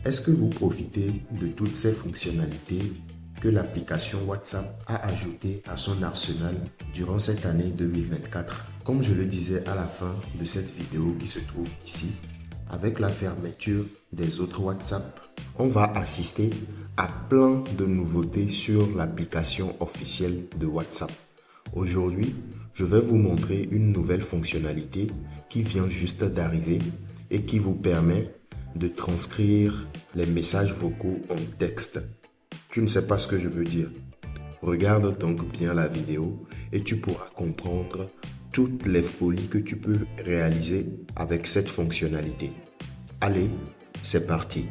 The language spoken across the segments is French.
Est-ce que vous profitez de toutes ces fonctionnalités que l'application WhatsApp a ajoutées à son arsenal durant cette année 2024? Comme je le disais à la fin de cette vidéo qui se trouve ici, avec la fermeture des autres WhatsApp, on va assister à plein de nouveautés sur l'application officielle de WhatsApp. Aujourd'hui, je vais vous montrer une nouvelle fonctionnalité qui vient juste d'arriver et qui vous permet de transcrire les messages vocaux en texte. Tu ne sais pas ce que je veux dire? Regarde donc bien la vidéo et tu pourras comprendre toutes les folies que tu peux réaliser avec cette fonctionnalité. Allez, c'est parti!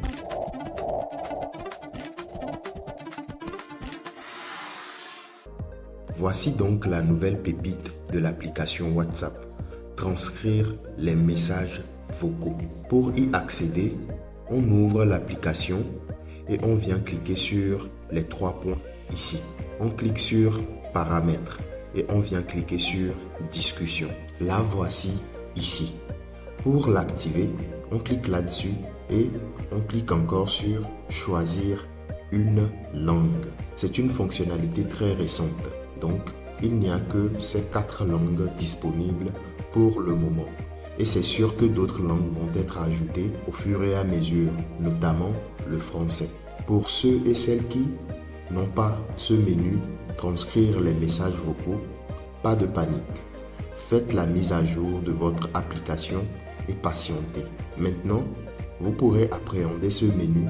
Voici donc la nouvelle pépite de l'application WhatsApp. Transcrire les messages vocaux. Pour y accéder, on ouvre l'application et on vient cliquer sur les trois points ici. On clique sur Paramètres et on vient cliquer sur Discussion. La voici ici. Pour l'activer, on clique là-dessus et on clique encore sur Choisir une langue. C'est une fonctionnalité très récente, donc il n'y a que ces 4 langues disponibles pour le moment. Et c'est sûr que d'autres langues vont être ajoutées au fur et à mesure, notamment le français. Pour ceux et celles qui n'ont pas ce menu transcrire les messages vocaux, pas de panique. Faites la mise à jour de votre application et patientez. Maintenant, vous pourrez appréhender ce menu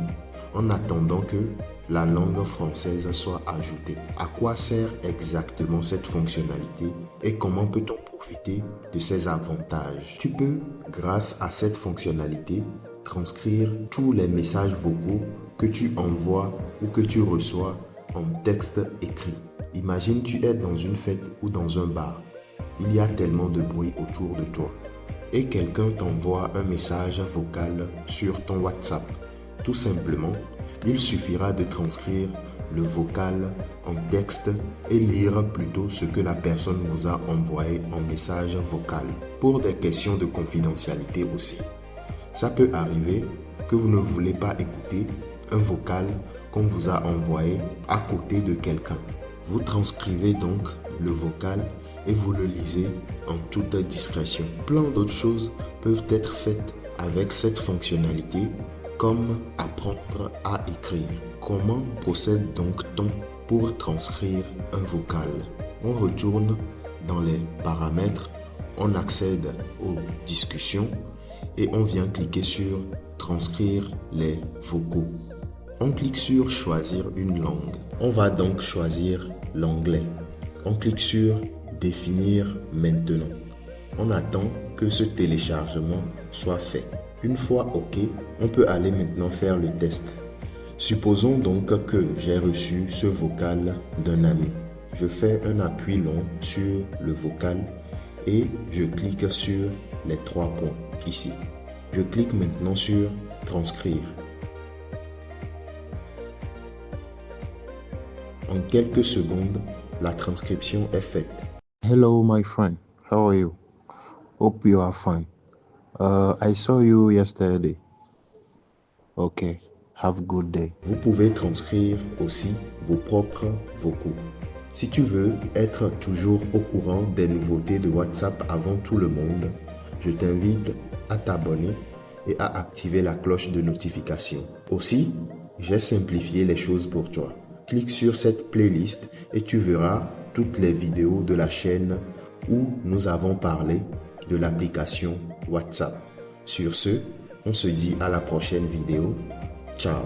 en attendant que la langue française soit ajoutée. À quoi sert exactement cette fonctionnalité et comment peut-on profiter de ses avantages? Tu peux, grâce à cette fonctionnalité, transcrire tous les messages vocaux que tu envoies ou que tu reçois en texte écrit. Imagine tu es dans une fête ou dans un bar. Il y a tellement de bruit autour de toi et quelqu'un t'envoie un message vocal sur ton WhatsApp. Tout simplement, il suffira de transcrire le vocal en texte et lire plutôt ce que la personne vous a envoyé en message vocal. Pour des questions de confidentialité aussi. Ça peut arriver que vous ne voulez pas écouter un vocal qu'on vous a envoyé à côté de quelqu'un. Vous transcrivez donc le vocal et vous le lisez en toute discrétion. Plein d'autres choses peuvent être faites avec cette fonctionnalité, comme apprendre à écrire. Comment procède donc-t-on pour transcrire un vocal? On retourne dans les paramètres, on accède aux discussions et on vient cliquer sur transcrire les vocaux. On clique sur choisir une langue. On va donc choisir l'anglais. On clique sur définir maintenant. On attend que ce téléchargement soit fait. Une fois OK, on peut aller maintenant faire le test. Supposons donc que j'ai reçu ce vocal d'un ami. Je fais un appui long sur le vocal et je clique sur les 3 points ici. Je clique maintenant sur transcrire. En quelques secondes, la transcription est faite. Hello, my friend. How are you? Hope you are fine. I saw you yesterday. Okay. Have a good day. Vous pouvez transcrire aussi vos propres vocaux. Si tu veux être toujours au courant des nouveautés de WhatsApp avant tout le monde, je t'invite à t'abonner et à activer la cloche de notification. Aussi, j'ai simplifié les choses pour toi. Clique sur cette playlist et tu verras toutes les vidéos de la chaîne où nous avons parlé de l'application WhatsApp. Sur ce, on se dit à la prochaine vidéo. Ciao!